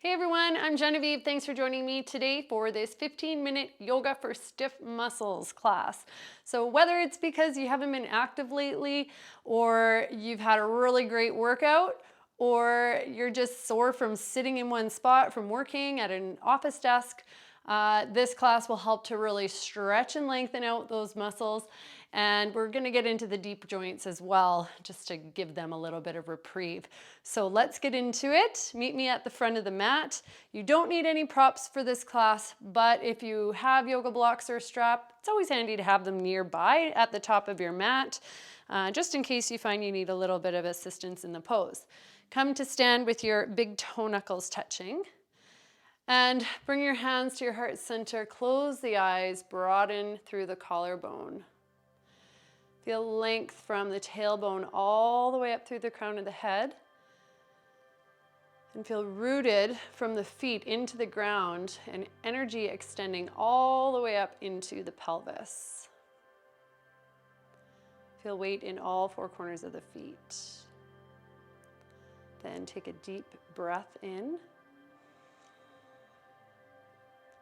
Hey everyone, I'm Genevieve. Thanks for joining me today for this 15-minute yoga for stiff muscles class. So whether it's because you haven't been active lately, or you've had a really great workout, or you're just sore from sitting in one spot from working at an office desk, this class will help to really stretch and lengthen out those muscles. And we're going to get into the deep joints as well, just to give them a little bit of reprieve. So let's get into it. Meet me at the front of the mat. You don't need any props for this class, but if you have yoga blocks or a strap, it's always handy to have them nearby at the top of your mat, just in case you find you need a little bit of assistance in the pose. Come to stand with your big toe knuckles touching. And bring your hands to your heart center. Close the eyes, broaden through the collarbone. Feel length from the tailbone all the way up through the crown of the head. And feel rooted from the feet into the ground and energy extending all the way up into the pelvis. Feel weight in all four corners of the feet. Then take a deep breath in.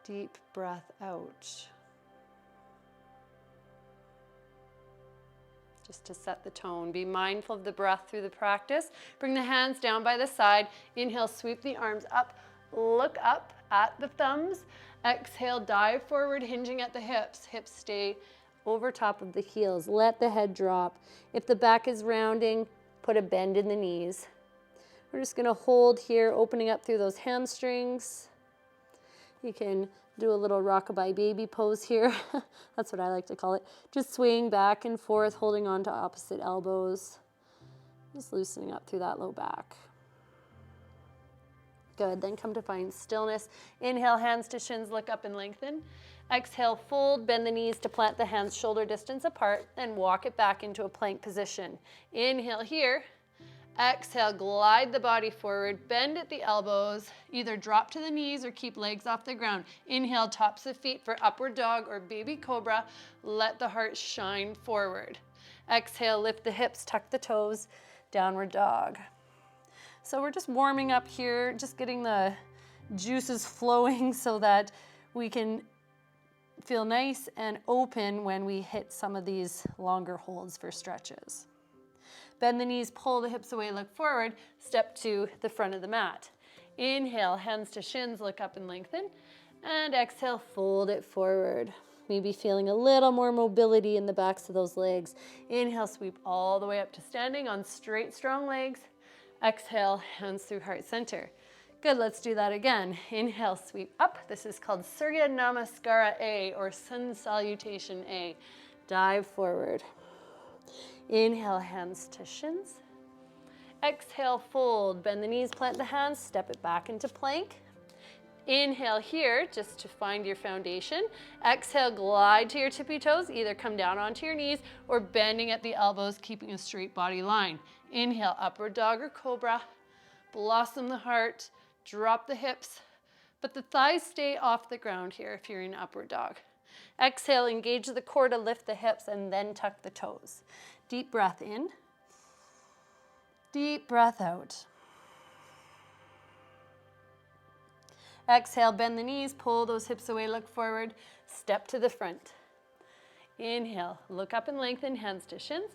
Deep breath out. Just to set the tone, be mindful of the breath through the practice. Bring the hands down by the side. Inhale, sweep the arms up. Look up at the thumbs. Exhale, dive forward, hinging at the hips. Hips stay over top of the heels. Let the head drop. If the back is rounding, put a bend in the knees. We're just going to hold here, opening up through those hamstrings. You can do a little rockabye baby pose here. That's what I like to call it. Just swaying back and forth, holding on to opposite elbows. Just loosening up through that low back. Good, then come to find stillness. Inhale, hands to shins, look up and lengthen. Exhale, fold, bend the knees to plant the hands shoulder distance apart, and walk it back into a plank position. Inhale here. Exhale, glide the body forward, bend at the elbows, either drop to the knees or keep legs off the ground. Inhale, tops of feet for upward dog or baby cobra. Let the heart shine forward. Exhale, lift the hips, tuck the toes, downward dog. So we're just warming up here, just getting the juices flowing so that we can feel nice and open when we hit some of these longer holds for stretches. Bend the knees, pull the hips away, look forward, step to the front of the mat. Inhale, hands to shins, look up and lengthen. And exhale, fold it forward. Maybe feeling a little more mobility in the backs of those legs. Inhale, sweep all the way up to standing on straight, strong legs. Exhale, hands through heart center. Good, let's do that again. Inhale, sweep up. This is called Surya Namaskara A, or Sun Salutation A. Dive forward. Inhale, hands to shins. Exhale, fold. Bend the knees, plant the hands, step it back into plank. Inhale here, just to find your foundation. Exhale, glide to your tippy toes. Either come down onto your knees or bending at the elbows, keeping a straight body line. Inhale, upward dog or cobra. Blossom the heart, drop the hips, but the thighs stay off the ground here if you're in upward dog. Exhale, engage the core to lift the hips and then tuck the toes. Deep breath in. Deep breath out. Exhale, bend the knees, pull those hips away, look forward, step to the front. Inhale, look up and lengthen, hands to shins,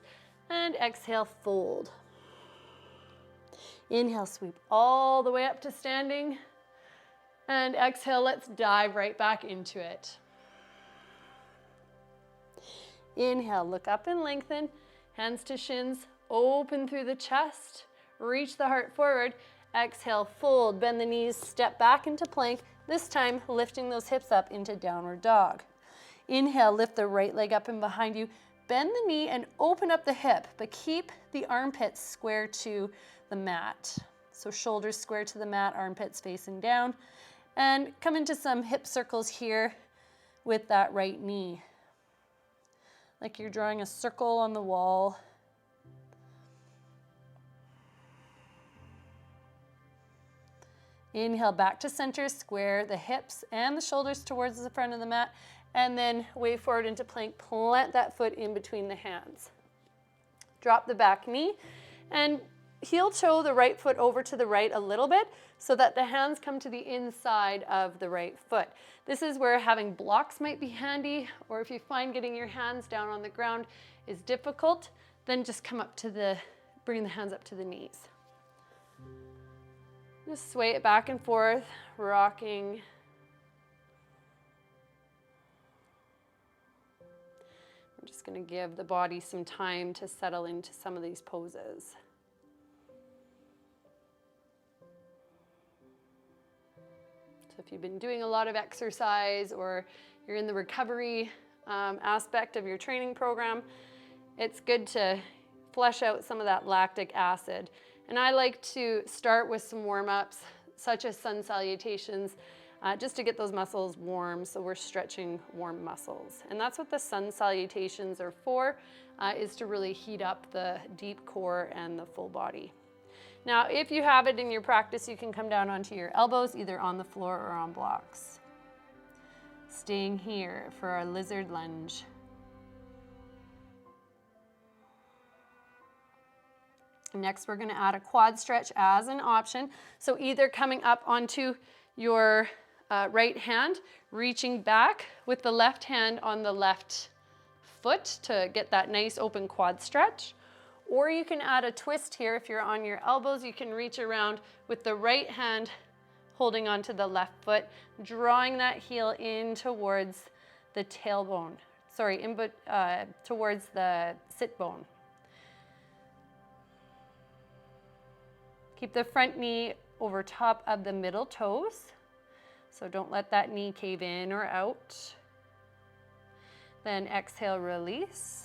and exhale, fold. Inhale, sweep all the way up to standing, and exhale, let's dive right back into it. Inhale, look up and lengthen, hands to shins, open through the chest, reach the heart forward. Exhale, fold, bend the knees, step back into plank, this time lifting those hips up into downward dog. Inhale, lift the right leg up and behind you, bend the knee and open up the hip, but keep the armpits square to the mat. So shoulders square to the mat, armpits facing down, and come into some hip circles here with that right knee. Like you're drawing a circle on the wall. Inhale, back to center, square the hips and the shoulders towards the front of the mat, and then wave forward into plank. Plant that foot in between the hands. Drop the back knee and heel toe the right foot over to the right a little bit so that the hands come to the inside of the right foot. This is where having blocks might be handy, or if you find getting your hands down on the ground is difficult, then just come up to bring the hands up to the knees. Just sway it back and forth, rocking. I'm just going to give the body some time to settle into some of these poses. So if you've been doing a lot of exercise or you're in the recovery aspect of your training program, it's good to flush out some of that lactic acid. And I like to start with some warm-ups, such as sun salutations, just to get those muscles warm, so we're stretching warm muscles. And that's what the sun salutations are for, is to really heat up the deep core and the full body. Now, if you have it in your practice, you can come down onto your elbows, either on the floor or on blocks. Staying here for our lizard lunge. Next, we're going to add a quad stretch as an option. So either coming up onto your right hand, reaching back with the left hand on the left foot to get that nice open quad stretch. Or you can add a twist here. If you're on your elbows, you can reach around with the right hand holding onto the left foot, drawing that heel in towards the tailbone. Sorry, towards the sit bone. Keep the front knee over top of the middle toes. So don't let that knee cave in or out. Then exhale, release.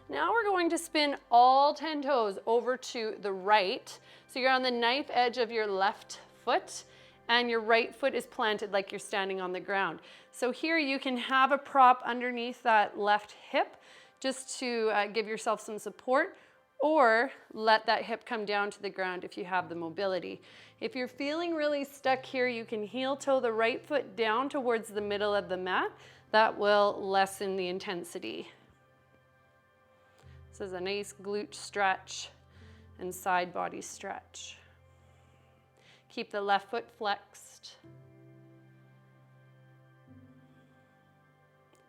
Now we're going to spin all 10 toes over to the right. So you're on the knife edge of your left foot and your right foot is planted like you're standing on the ground. So here you can have a prop underneath that left hip just to give yourself some support, or let that hip come down to the ground if you have the mobility. If you're feeling really stuck here, you can heel toe the right foot down towards the middle of the mat. That will lessen the intensity. This is a nice glute stretch and side body stretch. Keep the left foot flexed.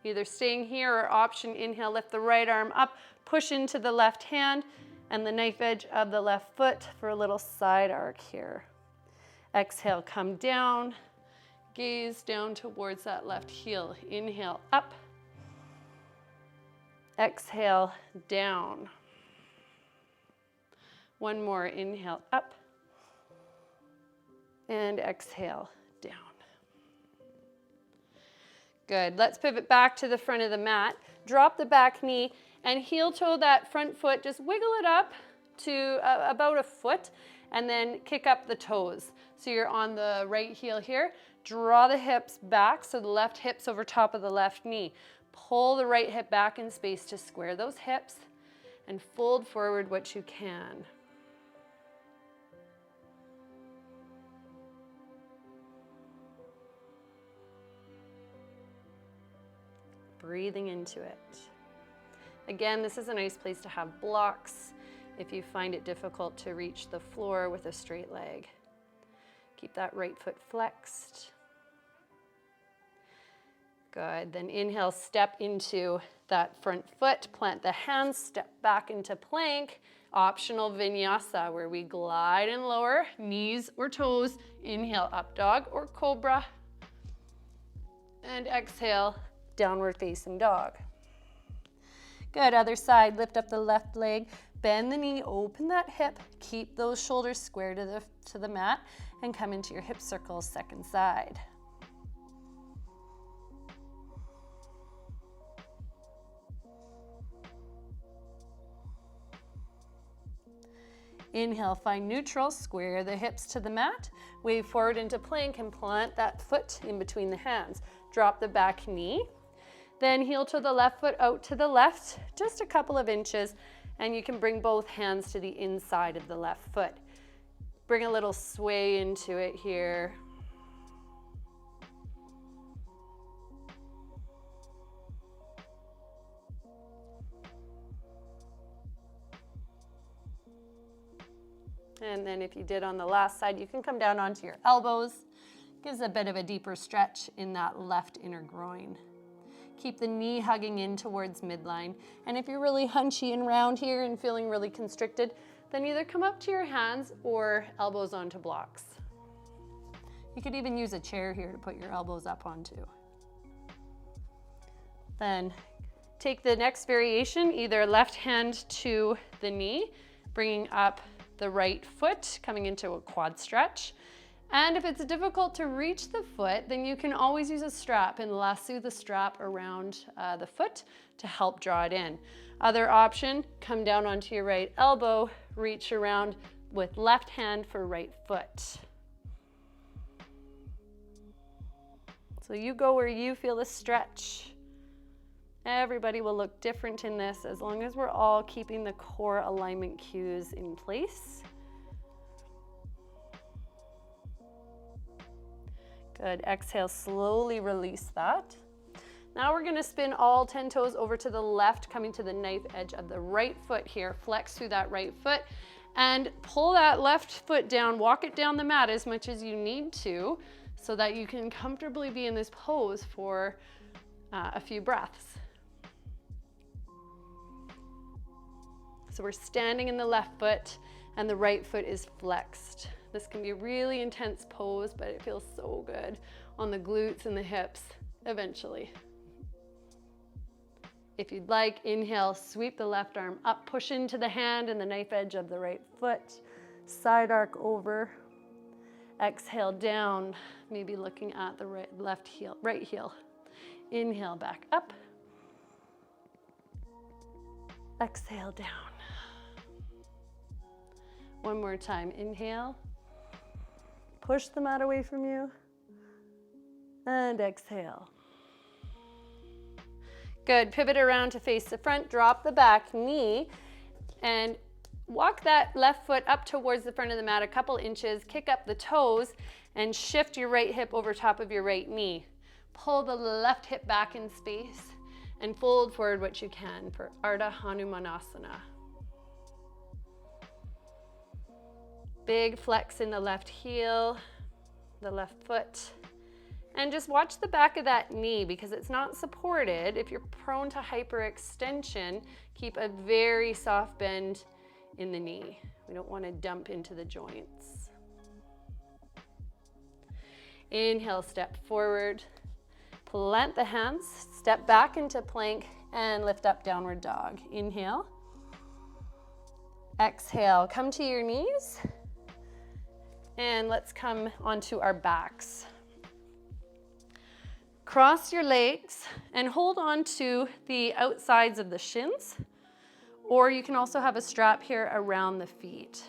Either staying here or option, inhale, lift the right arm up, push into the left hand and the knife edge of the left foot for a little side arc here. Exhale, come down, gaze down towards that left heel. Inhale, up. Exhale, down. One more, inhale, up. And exhale, down. Good, let's pivot back to the front of the mat. Drop the back knee and heel toe that front foot. Just wiggle it up to about a foot and then kick up the toes. So you're on the right heel here. Draw the hips back so the left hip's over top of the left knee. Pull the right hip back in space to square those hips and fold forward what you can. Breathing into it. Again, this is a nice place to have blocks if you find it difficult to reach the floor with a straight leg. Keep that right foot flexed. Good, then inhale, step into that front foot, plant the hands, step back into plank. Optional vinyasa where we glide and lower, knees or toes. Inhale, up dog or cobra. And exhale, downward facing dog. Good, other side, lift up the left leg, bend the knee, open that hip, keep those shoulders square to the mat, and come into your hip circle, second side. Inhale, find neutral, square the hips to the mat, wave forward into plank and plant that foot in between the hands. Drop the back knee, then heel to the left foot out to the left, just a couple of inches, and you can bring both hands to the inside of the left foot. Bring a little sway into it here. And then if you did on the last side, you can come down onto your elbows. Gives a bit of a deeper stretch in that left inner groin. Keep the knee hugging in towards midline. And if you're really hunchy and round here and feeling really constricted, then either come up to your hands or elbows onto blocks. You could even use a chair here to put your elbows up onto. Then take the next variation, either left hand to the knee, bringing up the right foot, coming into a quad stretch. And if it's difficult to reach the foot, then you can always use a strap and lasso the strap around the foot to help draw it in. Other option, come down onto your right elbow, reach around with left hand for right foot. So you go where you feel the stretch. Everybody will look different in this as long as we're all keeping the core alignment cues in place. Good, exhale, slowly release that. Now we're gonna spin all 10 toes over to the left, coming to the knife edge of the right foot here. Flex through that right foot and pull that left foot down, walk it down the mat as much as you need to so that you can comfortably be in this pose for a few breaths. So we're standing in the left foot and the right foot is flexed. This can be a really intense pose, but it feels so good on the glutes and the hips eventually. If you'd like, inhale, sweep the left arm up, push into the hand and the knife edge of the right foot, side arc over. Exhale down, maybe looking at the right heel. Inhale back up. Exhale down. One more time, inhale. Push the mat away from you. And exhale. Good, pivot around to face the front, drop the back knee, and walk that left foot up towards the front of the mat a couple inches, kick up the toes, and shift your right hip over top of your right knee. Pull the left hip back in space, and fold forward what you can for ardha hanumanasana. Big flex in the left heel, the left foot, and just watch the back of that knee because it's not supported. If you're prone to hyperextension, keep a very soft bend in the knee. We don't want to dump into the joints. Inhale, step forward, plant the hands, step back into plank, and lift up downward dog. Inhale. Exhale, come to your knees. And let's come onto our backs. Cross your legs and hold on to the outsides of the shins, or you can also have a strap here around the feet.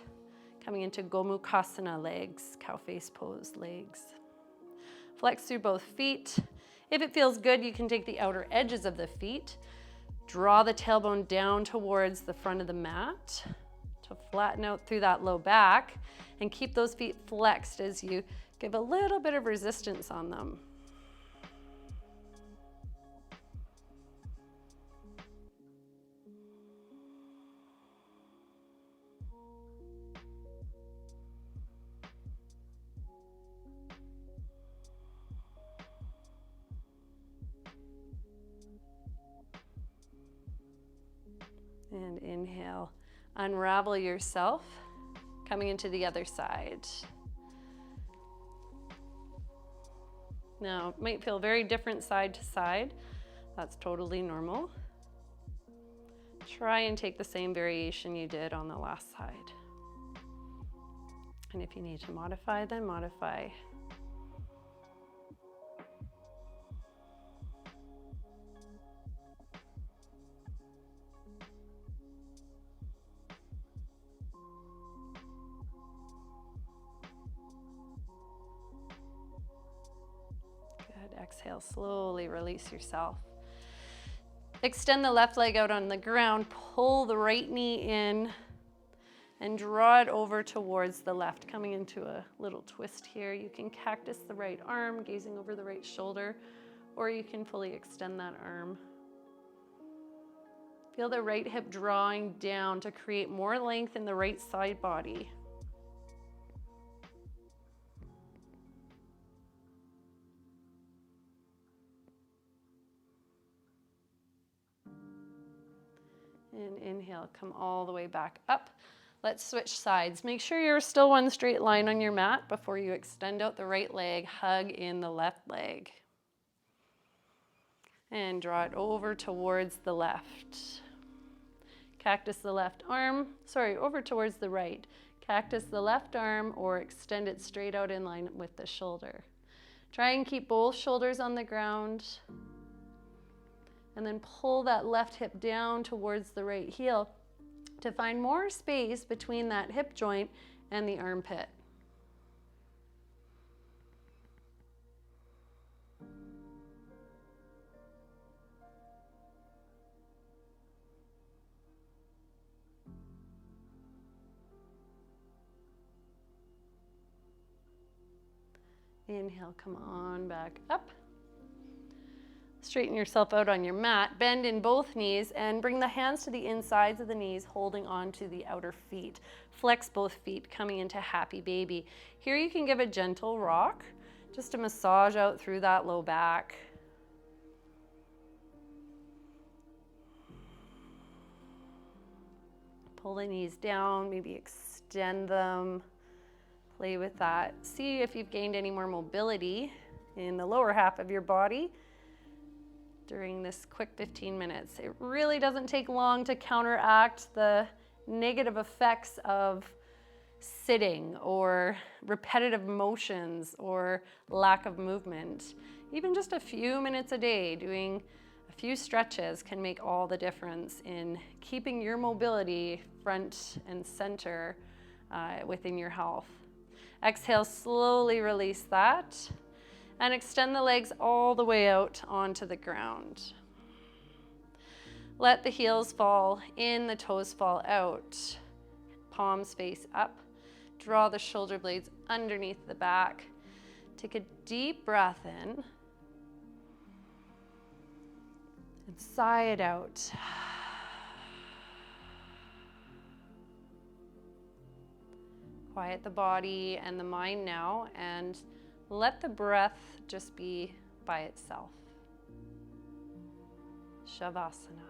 Coming into gomukhasana legs, cow face pose legs. Flex through both feet. If it feels good, you can take the outer edges of the feet, draw the tailbone down towards the front of the mat to flatten out through that low back, and keep those feet flexed as you give a little bit of resistance on them. And inhale, unravel yourself, coming into the other side. Now, it might feel very different side to side. That's totally normal. Try and take the same variation you did on the last side. And if you need to modify, then modify. Exhale, slowly release yourself. Extend the left leg out on the ground, pull the right knee in, and draw it over towards the left, coming into a little twist here. You can cactus the right arm, gazing over the right shoulder, or you can fully extend that arm. Feel the right hip drawing down to create more length in the right side body. And inhale, come all the way back up. Let's switch sides. Make sure you're still one straight line on your mat before you extend out the right leg, hug in the left leg. And draw it over towards the left. Cactus the left arm, over towards the right. Cactus the left arm or extend it straight out in line with the shoulder. Try and keep both shoulders on the ground. And then pull that left hip down towards the right heel to find more space between that hip joint and the armpit. Inhale, come on back up. Straighten yourself out on your mat, bend in both knees, and bring the hands to the insides of the knees, holding on to the outer feet. Flex both feet, coming into happy baby. Here you can give a gentle rock, just to massage out through that low back. Pull the knees down, maybe extend them. Play with that. See if you've gained any more mobility in the lower half of your body during this quick 15 minutes. It really doesn't take long to counteract the negative effects of sitting or repetitive motions or lack of movement. Even just a few minutes a day doing a few stretches can make all the difference in keeping your mobility front and center within your health. Exhale, slowly release that and extend the legs all the way out onto the ground. Let the heels fall in, the toes fall out. Palms face up. Draw the shoulder blades underneath the back. Take a deep breath in and sigh it out. Quiet the body and the mind now and let the breath just be by itself. Savasana.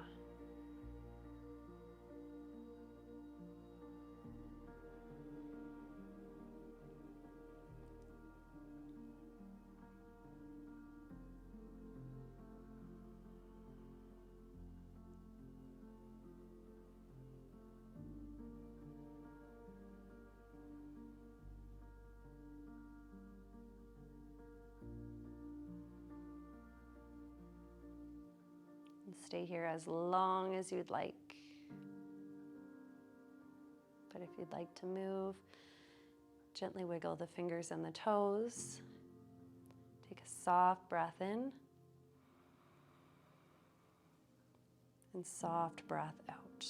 Stay here as long as you'd like. But if you'd like to move, gently wiggle the fingers and the toes. Take a soft breath in and soft breath out.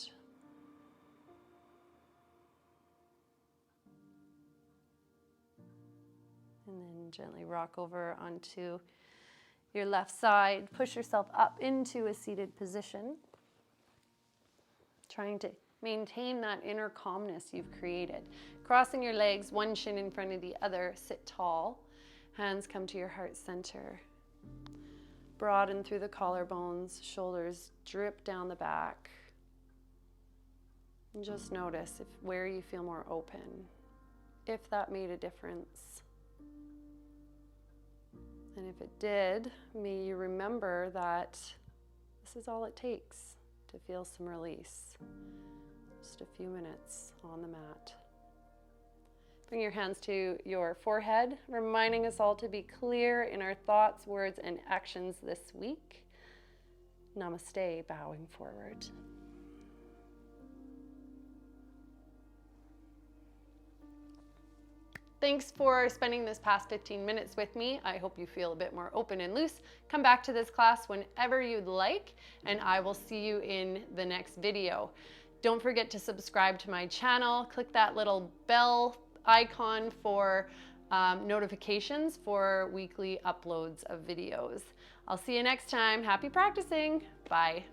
And then gently rock over onto your left side. Push yourself up into a seated position, trying to maintain that inner calmness you've created. Crossing your legs, one shin in front of the other, sit tall. Hands come to your heart center. Broaden through the collarbones, shoulders drip down the back. And just notice where you feel more open, if that made a difference. And if it did, may you remember that this is all it takes to feel some release. Just a few minutes on the mat. Bring your hands to your forehead, reminding us all to be clear in our thoughts, words, and actions this week. Namaste, bowing forward. Thanks for spending this past 15 minutes with me. I hope you feel a bit more open and loose. Come back to this class whenever you'd like, and I will see you in the next video. Don't forget to subscribe to my channel. Click that little bell icon for notifications for weekly uploads of videos. I'll see you next time. Happy practicing. Bye.